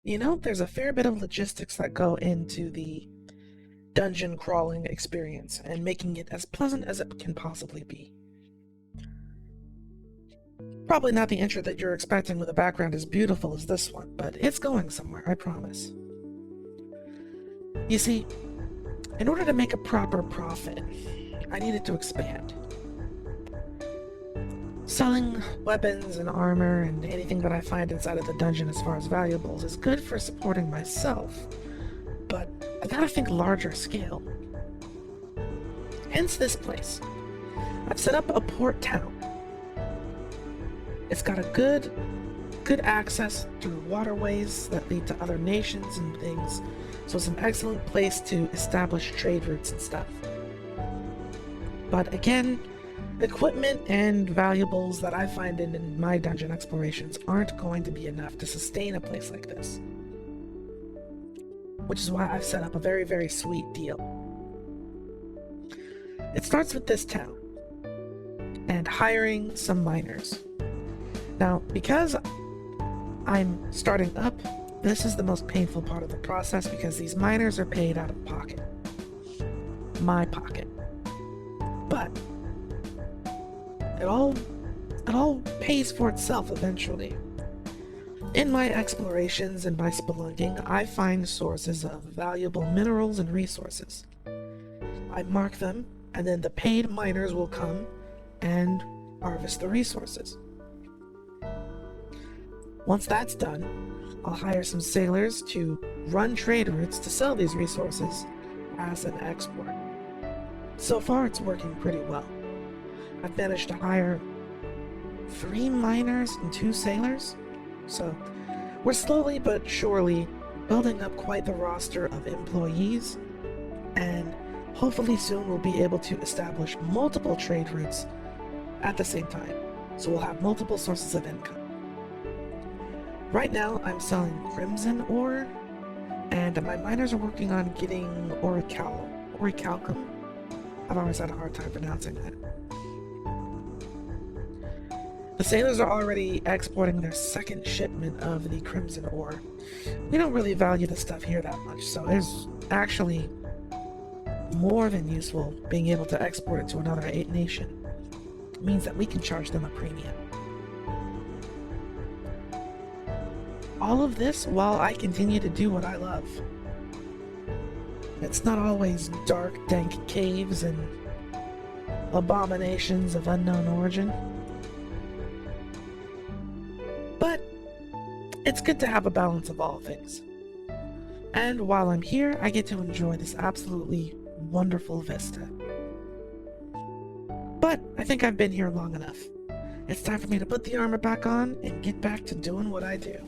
You know, there's a fair bit of logistics that go into the dungeon crawling experience and making it as pleasant as it can possibly be. Probably not the intro that you're expecting with a background as beautiful as this one, but it's going somewhere, I promise. You see, in order to make a proper profit, I needed to expand. Selling weapons and armor and anything that I find inside of the dungeon as far as valuables is good for supporting myself, but I gotta think larger scale. Hence this place. I've set up a port town. It's got a good access through waterways that lead to other nations and things, so it's an excellent place to establish trade routes and stuff. But again, equipment and valuables that I find in my dungeon explorations aren't going to be enough to sustain a place like this. Which is why I've set up a very, very sweet deal. It starts with this town and hiring some miners. Now, because I'm starting up, this is the most painful part of the process because these miners are paid out of pocket. My pocket. But it all pays for itself eventually. In my explorations and my spelunking, I find sources of valuable minerals and resources. I mark them, and then the paid miners will come and harvest the resources. Once that's done, I'll hire some sailors to run trade routes to sell these resources as an export. So far, it's working pretty well. I've managed to hire 3 miners and 2 sailors, so we're slowly but surely building up quite the roster of employees, and hopefully soon we'll be able to establish multiple trade routes at the same time, so we'll have multiple sources of income. Right now, I'm selling crimson ore, and my miners are working on getting orichalcum. I've always had a hard time pronouncing that. The sailors are already exporting their second shipment of the crimson ore. We don't really value the stuff here that much, so it's actually more than useful being able to export it to another nation. It means that we can charge them a premium. All of this while I continue to do what I love. It's not always dark, dank caves and abominations of unknown origin. But it's good to have a balance of all things. And while I'm here, I get to enjoy this absolutely wonderful vista. But I think I've been here long enough. It's time for me to put the armor back on and get back to doing what I do.